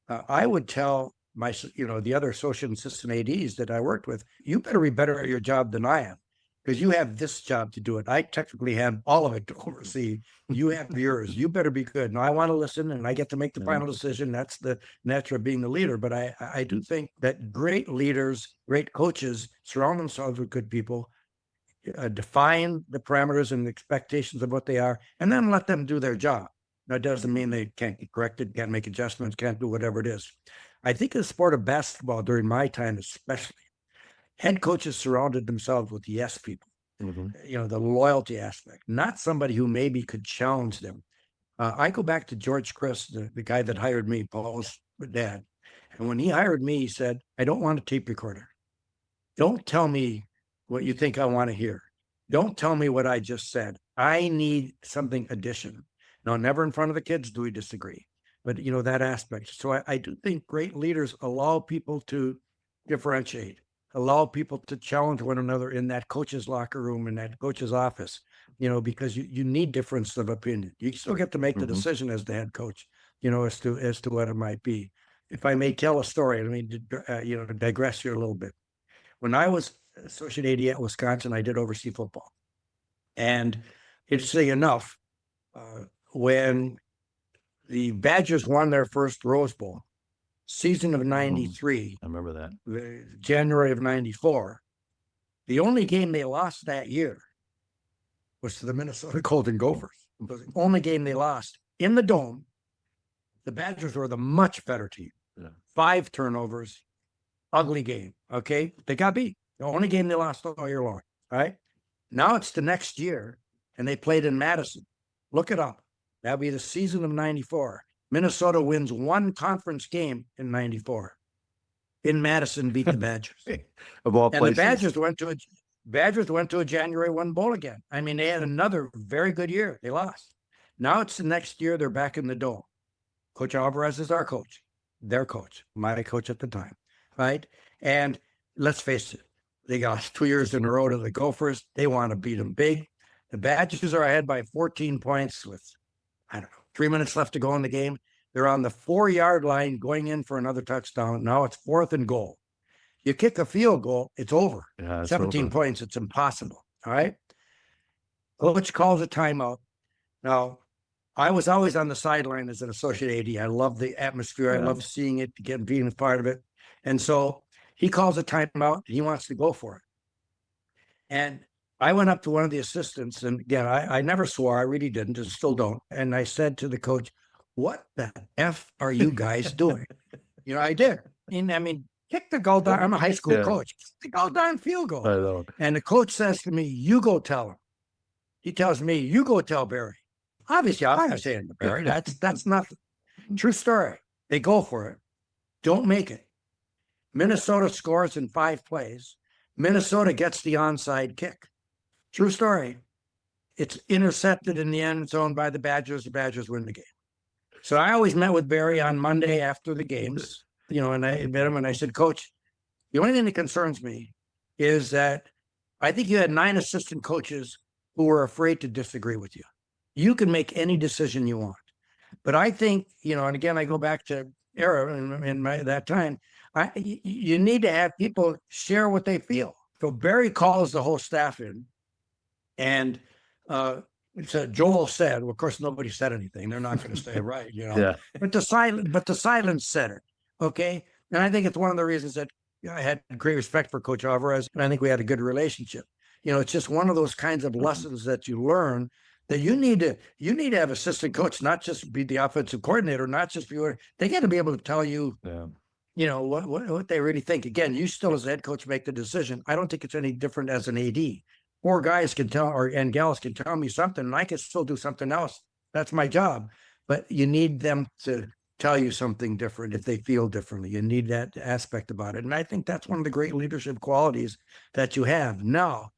I would tell the other associate and assistant ADs that I worked with, you better be better at your job than I am, because you have this job to do it. I technically have all of it to oversee. You have yours. You better be good. Now I want to listen, and I get to make the final decision. That's the nature of being the leader. But I do think that great leaders, great coaches surround themselves with good people, define the parameters and the expectations of what they are, and then let them do their job. That doesn't mean they can't get corrected, can't make adjustments, can't do whatever it is. I think in the sport of basketball during my time, especially, head coaches surrounded themselves with yes people. The loyalty aspect, not somebody who maybe could challenge them. I go back to George Chris, the guy that hired me, Paul's dad. And when he hired me, he said, I don't want a tape recorder. Don't tell me what you think I want to hear. Don't tell me what I just said. I need something additional. Now, never in front of the kids do we disagree, but that aspect. So I do think great leaders allow people to differentiate, allow people to challenge one another in that coach's locker room, in that coach's office, because you need difference of opinion. You still get to make the decision as the head coach, as to what it might be. If I may tell a story, let me digress here a little bit. When I was associate AD at Wisconsin, I did oversee football. And interesting enough, when the Badgers won their first Rose Bowl, season of 93, I remember that. January of 94, the only game they lost that year was to the Minnesota Golden Gophers. It was the only game they lost in the Dome. The Badgers were the much better team. Yeah. 5 turnovers, ugly game. Okay. They got beat. The only game they lost all year long. All right. Now it's the next year and they played in Madison. Look it up. That'll be the season of 94. Minnesota wins one conference game in 94. In Madison, beat the Badgers. Of all and places. the Badgers went to a January 1 bowl again. I mean, they had another very good year. They lost. Now it's the next year. They're back in the Dome. Coach Alvarez is our coach, their coach, my coach at the time. Right. And let's face it, they got 2 years in a row to the Gophers. They want to beat them big. The Badgers are ahead by 14 points with, 3 minutes left to go in the game. They're on the 4-yard line going in for another touchdown. Now it's 4th and goal. You kick a field goal, it's over. Yeah, 17 over. points, it's impossible. All right. Coach calls a timeout. Now, I was always on the sideline as an associate AD. I love the atmosphere. I love seeing it, being a part of it. And so he calls a timeout. He wants to go for it. And I went up to one of the assistants, and again, I never swore. I really didn't, and still don't. And I said to the coach, what the F are you guys doing? I did. And I mean, kick the goal down. I'm a high school coach. Kick the goal down field goal. I know. And the coach says to me, you go tell him. He tells me, you go tell Barry. Obviously, I'm not saying to Barry. That's nothing. True story. They go for it. Don't make it. Minnesota scores in 5 plays. Minnesota gets the onside kick. True story. It's intercepted in the end zone by the Badgers. The Badgers win the game. So I always met with Barry on Monday after the games, and I met him and I said, Coach, the only thing that concerns me is that I think you had 9 assistant coaches who were afraid to disagree with you. You can make any decision you want. But I think, and again, I go back to era in that time, you need to have people share what they feel. So Barry calls the whole staff in, and Joel said, well, of course, nobody said anything. They're not going to say it right, Yeah. But the silence said it. Okay. And I think it's one of the reasons that I had great respect for Coach Alvarez, and I think we had a good relationship. It's just one of those kinds of lessons that you learn that you need to have assistant coach, not just be the offensive coordinator, not just be, they got to be able to tell you, what they really think. Again, you still as a head coach make the decision. I don't think it's any different as an AD. 4 guys can tell, and gals can tell me something, and I can still do something else. That's my job. But you need them to tell you something different if they feel differently. You need that aspect about it. And I think that's one of the great leadership qualities that you have. Now,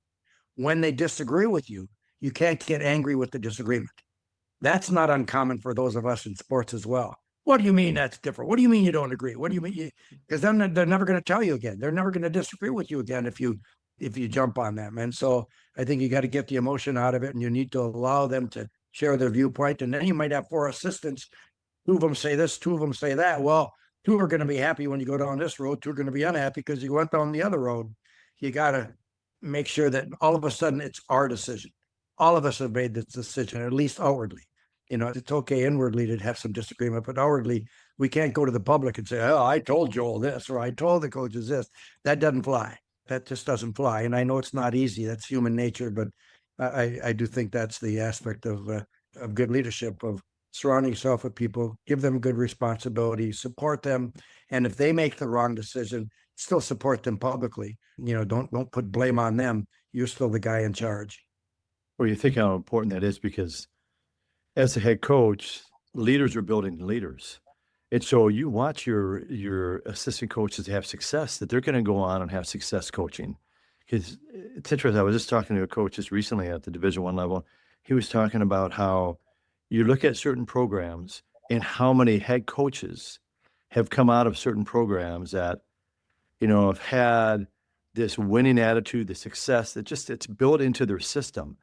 when they disagree with you, you can't get angry with the disagreement. That's not uncommon for those of us in sports as well. What do you mean that's different? What do you mean you don't agree? What do you mean? Because then they're never going to tell you again. They're never going to disagree with you again if you jump on them. And so I think you got to get the emotion out of it, and you need to allow them to share their viewpoint. And then you might have 4 assistants. 2 of them say this, 2 of them say that. Well, 2 are going to be happy when you go down this road. 2 are going to be unhappy because you went down the other road. You got to make sure that all of a sudden it's our decision. All of us have made this decision, at least outwardly. It's okay inwardly to have some disagreement, but outwardly, we can't go to the public and say, oh, I told Joel this, or I told the coaches this. That doesn't fly. That just doesn't fly. And I know it's not easy. That's human nature, but I do think that's the aspect of good leadership, of surrounding yourself with people, give them good responsibility, support them. And if they make the wrong decision, still support them publicly. Don't put blame on them. You're still the guy in charge. Well, you think how important that is because as a head coach, leaders are building leaders. And so you watch your assistant coaches have success, that they're going to go on and have success coaching. Because it's interesting. I was just talking to a coach just recently at the Division I level. He was talking about how you look at certain programs and how many head coaches have come out of certain programs that, have had this winning attitude, the success that just it's built into their system,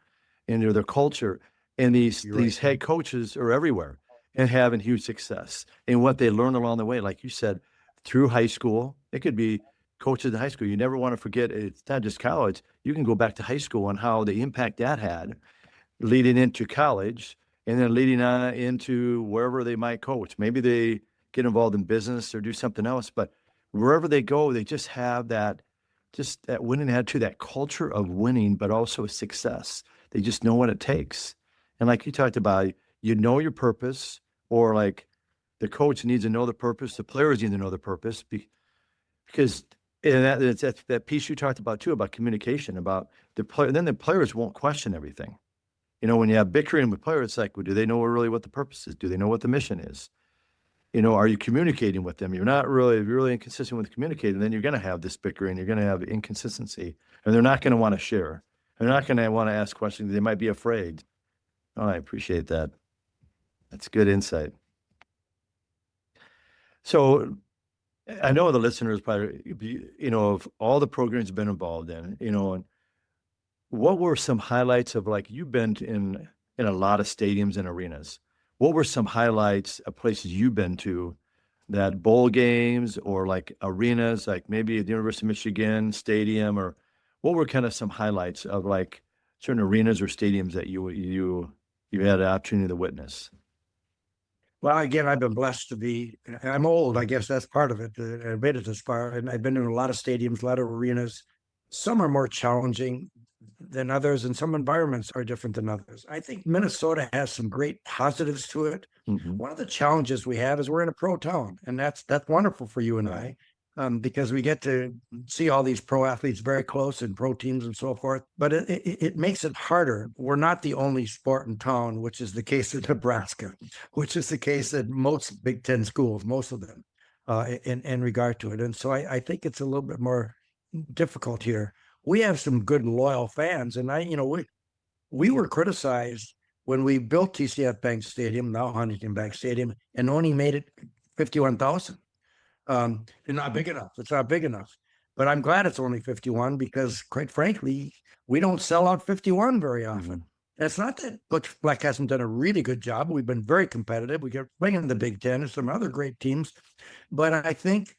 into their culture. And these head coaches are everywhere and having huge success. And what they learn along the way, like you said, through high school, it could be coaches in high school. You never want to forget it's not just college. You can go back to high school and how the impact that had leading into college and then leading on into wherever they might coach. Maybe they get involved in business or do something else, but wherever they go, they just have that winning attitude, that culture of winning, but also success. They just know what it takes. And like you talked about, your purpose, or like the coach needs to know the purpose, the players need to know the purpose, because and it's that piece you talked about too, about communication, about the player. Then the players won't question everything. When you have bickering with players, it's like, well, do they know really what the purpose is? Do they know what the mission is? Are you communicating with them? You're really inconsistent with communicating, then you're going to have this bickering, you're going to have inconsistency, and they're not going to want to share. They're not going to want to ask questions. They might be afraid. Oh, I appreciate that. That's good insight. So I know the listeners probably, of all the programs you've been involved in, and what were some highlights of, like, you've been in a lot of stadiums and arenas. What were some highlights of places you've been to, that bowl games or like arenas, like maybe at the University of Michigan Stadium, or what were kind of some highlights of like certain arenas or stadiums that you had an opportunity to witness? Well, again, I've been blessed to be, I'm old, I guess that's part of it. I made it this far, and I've been in a lot of stadiums, a lot of arenas. Some are more challenging than others, and some environments are different than others. I think Minnesota has some great positives to it. Mm-hmm. One of the challenges we have is we're in a pro town, and that's wonderful for you and I, because we get to see all these pro athletes very close and pro teams and so forth. But it makes it harder. We're not the only sport in town, which is the case in Nebraska, which is the case at most Big Ten schools, most of them, in regard to it. And so I think it's a little bit more difficult here. We have some good loyal fans, and we were criticized when we built TCF Bank Stadium, now Huntington Bank Stadium, and only made it 51,000. It's not big enough. It's not big enough. But I'm glad it's only 51 because, quite frankly, we don't sell out 51 very often. And it's not that Butch Fleck hasn't done a really good job. We've been very competitive. We get playing in the Big Ten and some other great teams. But I think,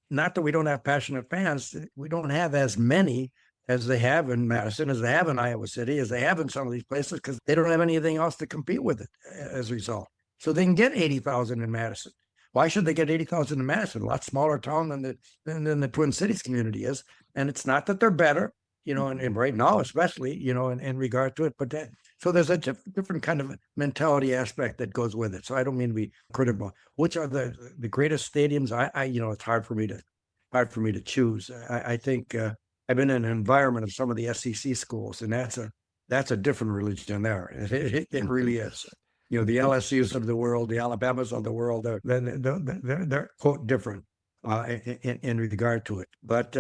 not that we don't have passionate fans, we don't have as many as they have in Madison, as they have in Iowa City, as they have in some of these places, because they don't have anything else to compete with it as a result. So they can get 80,000 in Madison. Why should they get 80,000 in Madison? A lot smaller town than the Twin Cities community is. And it's not that they're better, and right now, especially, in regard to it, but so there's a different kind of mentality aspect that goes with it. So I don't mean to be critical. Which are the greatest stadiums? It's hard for me to choose. I think I've been in an environment of some of the SEC schools, and that's a different religion there. It really is. The LSUs of the world, the Alabamas of the world, they're quote different in regard to it. But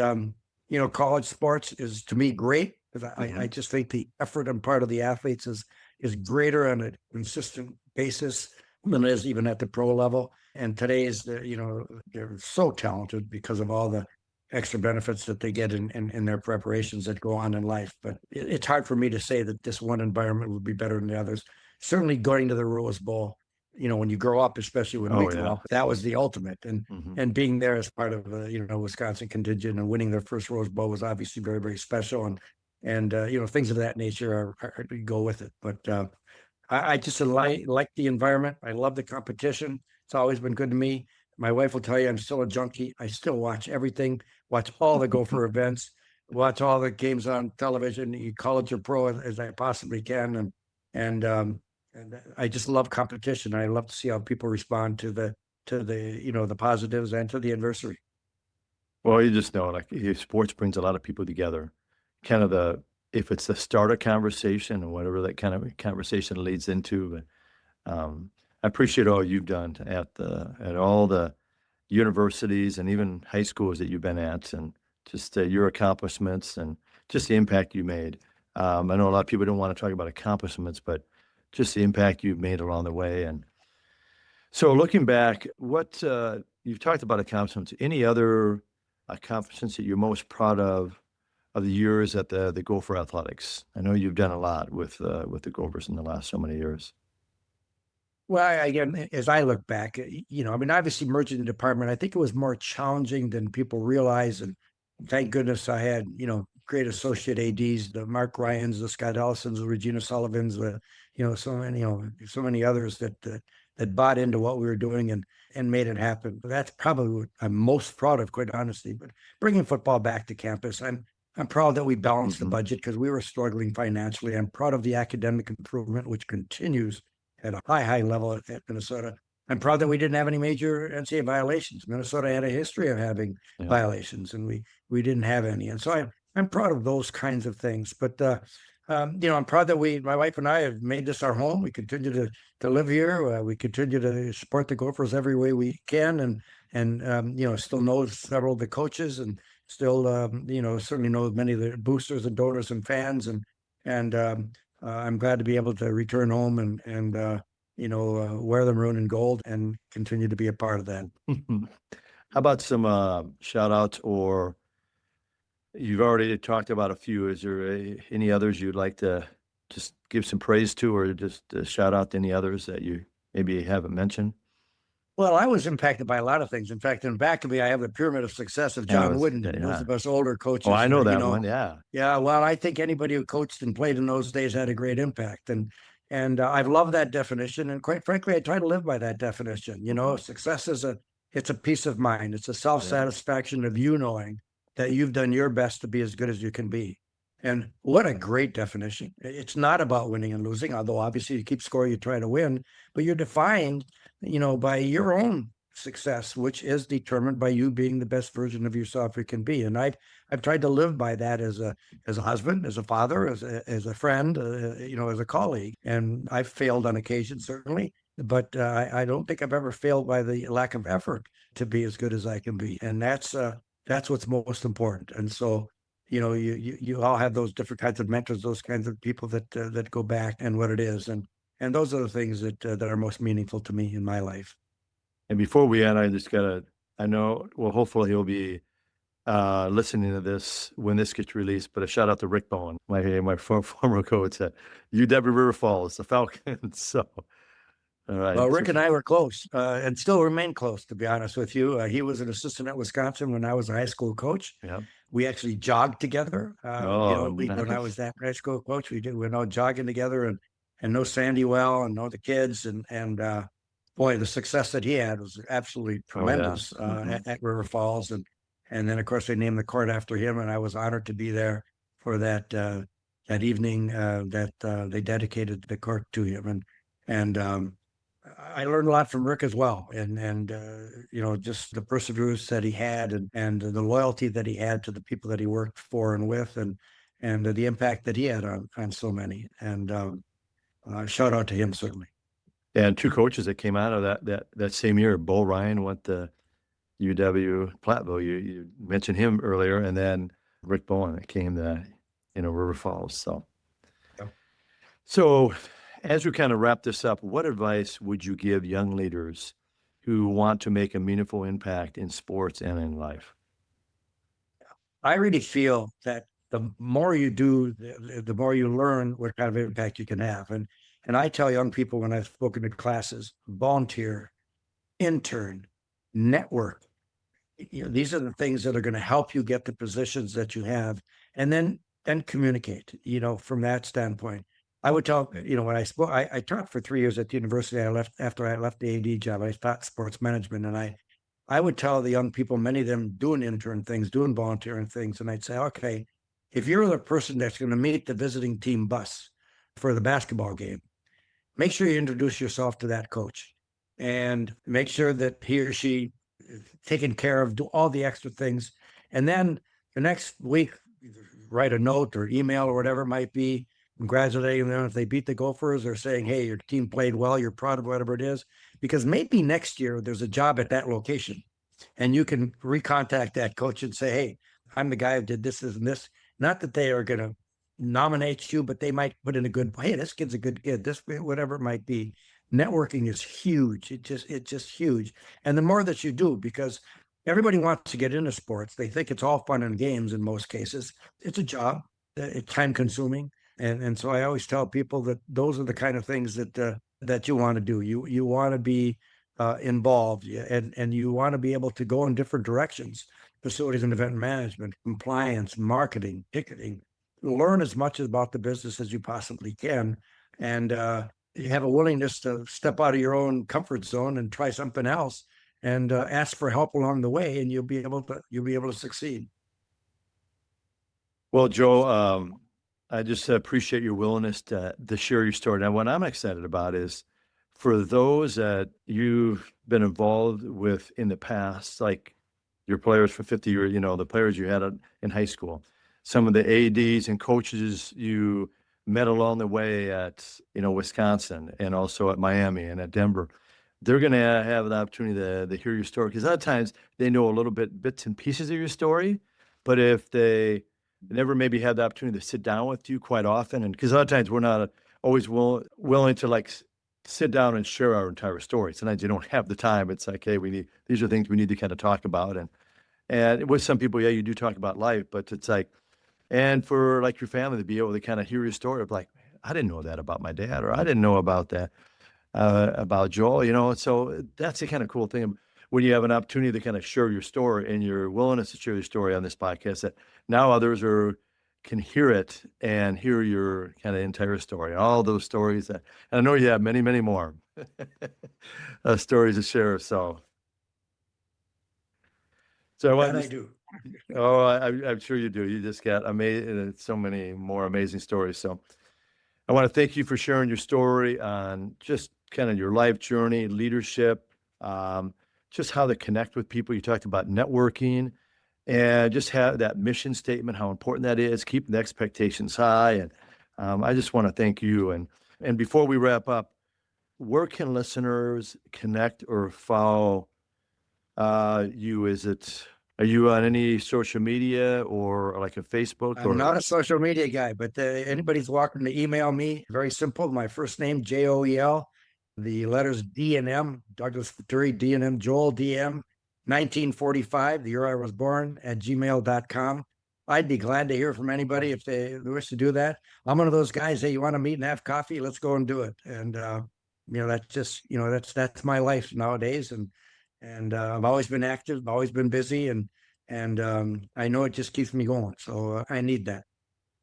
college sports is, to me, great, because I just think the effort on part of the athletes is greater on a consistent basis than it is even at the pro level. And today's, they're so talented because of all the extra benefits that they get in their preparations that go on in life. But it's hard for me to say that this one environment would be better than the others. Certainly going to the Rose Bowl, when you grow up, especially when we grew up, that was the ultimate. And being there as part of Wisconsin contingent and winning their first Rose Bowl was obviously very, very special. And things of that nature are to go with it. But I just like the environment. I love the competition. It's always been good to me. My wife will tell you I'm still a junkie. I still watch everything, watch all the Gopher events, watch all the games on television, college or pro, as I possibly can. And And I just love competition. I love to see how people respond to the positives and to the adversity. Well, you just know, like, sports brings a lot of people together. Kind of if it's the start of conversation or whatever that kind of conversation leads into. But I appreciate all you've done at all the universities and even high schools that you've been at, and just your accomplishments and just the impact you made. I know a lot of people don't want to talk about accomplishments, but just the impact you've made along the way. And so, looking back, what you've talked about accomplishments, any other accomplishments that you're most proud of the years at the Gopher Athletics? I know you've done a lot with the Gophers in the last so many years. Well, again, as I look back, I mean, obviously merging the department, I think it was more challenging than people realize. And thank goodness I had, great associate ADs, the Mark Ryans, the Scott Ellisons, the Regina Sullivans, so many others that bought into what we were doing and made it happen. But that's probably what I'm most proud of, quite honestly. But bringing football back to campus, I'm proud that we balanced the budget because we were struggling financially. I'm proud of the academic improvement, which continues at a high level at Minnesota. I'm proud that we didn't have any major NCAA violations. Minnesota had a history of having violations, and we didn't have any. And so I'm proud of those kinds of things. But I'm proud that my wife and I have made this our home. We continue to live here. We continue to support the Gophers every way we can, and still know several of the coaches, and still certainly know many of the boosters and donors and fans, and I'm glad to be able to return home and wear the maroon and gold and continue to be a part of that. How about some shout outs, or you've already talked about a few. Is there any others you'd like to just give some praise to, or just shout out to any others that you maybe haven't mentioned? Well, I was impacted by a lot of things. In fact, in back of me, I have the pyramid of success of John Wooden, those of us older coaches. Oh, I know that one. Yeah. Yeah. Well, I think anybody who coached and played in those days had a great impact. And I've loved that definition. And quite frankly, I try to live by that definition. Success it's a peace of mind. It's a self-satisfaction of knowing that you've done your best to be as good as you can be. And what a great definition. It's not about winning and losing, although obviously you keep score, you try to win, but you're defined, by your own success, which is determined by you being the best version of yourself you can be. And I've tried to live by that as a husband, as a father, as a friend, as a colleague. And I've failed on occasion, certainly, but I don't think I've ever failed by the lack of effort to be as good as I can be. And that's what's most important. And so, you all have those different kinds of mentors, those kinds of people that go back and what it is. And those are the things that are most meaningful to me in my life. And before we end, hopefully he'll be listening to this when this gets released, but a shout out to Rick Bowen, my former coach at UW River Falls, the Falcons. So, all right. Well, Rick and I were close and still remain close, to be honest with you. He was an assistant at Wisconsin when I was a high school coach. Yeah. We actually jogged together. Nice. When I was that high school coach, we're all jogging together and know Sandy well and know the kids. And boy, the success that he had was absolutely tremendous at River Falls. And then, of course, they named the court after him. And I was honored to be there for that evening that they dedicated the court to him. And I learned a lot from Rick as well. And just the perseverance that he had and the loyalty that he had to the people that he worked for and with, and the impact that he had on so many. And shout out to him, certainly. And two coaches that came out of that same year. Bo Ryan went to UW Platteville. You mentioned him earlier, and then Rick Bowen that came to River Falls. So as we kind of wrap this up, what advice would you give young leaders who want to make a meaningful impact in sports and in life? I really feel that the more you do, the more you learn what kind of impact you can have. And I tell young people when I've spoken to classes, volunteer, intern, network. These are the things that are going to help you get the positions that you have, and then communicate, from that standpoint. I would tell, when I spoke, I taught for 3 years at the university. After I left the AD job, I taught sports management, and I would tell the young people, many of them doing intern things, doing volunteering things. And I'd say, okay, if you're the person that's going to meet the visiting team bus for the basketball game, make sure you introduce yourself to that coach and make sure that he or she is taking care of, do all the extra things. And then the next week, either write a note or email or whatever it might be, congratulating them if they beat the Gophers, or saying, hey, your team played well, you're proud of whatever it is. Because maybe next year there's a job at that location and you can recontact that coach and say, hey, I'm the guy who did this, and this. Not that they are going to nominate you, but they might put in a good, hey, this kid's a good kid, this, whatever it might be. Networking is huge. It's just huge. And the more that you do, because everybody wants to get into sports, they think it's all fun and games in most cases. It's a job, it's time consuming. And so I always tell people that those are the kind of things that you want to do. You want to be involved, and you want to be able to go in different directions: facilities and event management, compliance, marketing, ticketing. Learn as much about the business as you possibly can, and you have a willingness to step out of your own comfort zone and try something else, and ask for help along the way, and you'll be able to succeed. Well, Joe, I just appreciate your willingness to share your story. Now, what I'm excited about is for those that you've been involved with in the past, like your players for 50 years, the players you had in high school, some of the ADs and coaches you met along the way at, Wisconsin, and also at Miami and at Denver. They're going to have the opportunity to hear your story, because a lot of times they know a little bits and pieces of your story, but if they never maybe had the opportunity to sit down with you quite often, and because a lot of times we're not always willing to like sit down and share our entire story. Sometimes you don't have the time. It's like, hey, these are things we need to kind of talk about. And with some people, yeah, you do talk about life, but it's like, and for like your family to be able to kind of hear your story of like, I didn't know that about my dad, or I didn't know about that about Joel, so that's the kind of cool thing when you have an opportunity to kind of share your story and your willingness to share your story on this podcast, that now others can hear it and hear your kind of entire story, all those stories and I know you have many, many more stories to share. So I want That I to, do. oh, I'm sure you do. You just got amazing, so many more amazing stories. So I want to thank you for sharing your story on just kind of your life journey, leadership, just how to connect with people. You talked about networking and just have that mission statement, how important that is, keeping the expectations high. And I just want to thank you. And before we wrap up, where can listeners connect or follow you? Are you on any social media or like a Facebook? I'm not a social media guy, but anybody's welcome to email me. Very simple. My first name, Joel, the letters D and M, Douglas Maturi, D and M, Joel DM, 1945, the year I was born, at gmail.com. I'd be glad to hear from anybody if they wish to do that. I'm one of those guys, hey, you want to meet and have coffee? Let's go and do it. And, that's just, that's my life nowadays. And I've always been active, always been busy, and I know it just keeps me going. So I need that.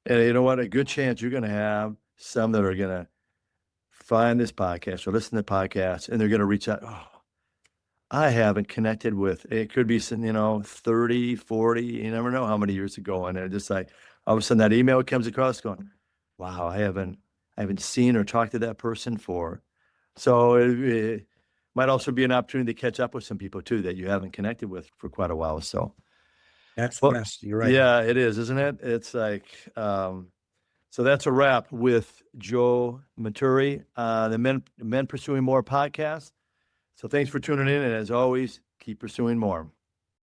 And you know what? A good chance you're going to have some that are going to find this podcast or listen to the podcast, and they're going to reach out. Oh, I haven't connected with, it could be some, 30, 40, you never know how many years ago. And they're just like, all of a sudden that email comes across going, wow, I haven't seen or talked to that person for. So it might also be an opportunity to catch up with some people too that you haven't connected with for quite a while. So, That's the well, best. You're right. yeah, it is, isn't it? It's like, so that's a wrap with Joel Maturi, the Men Pursuing More podcast. So thanks for tuning in. And as always, keep pursuing more.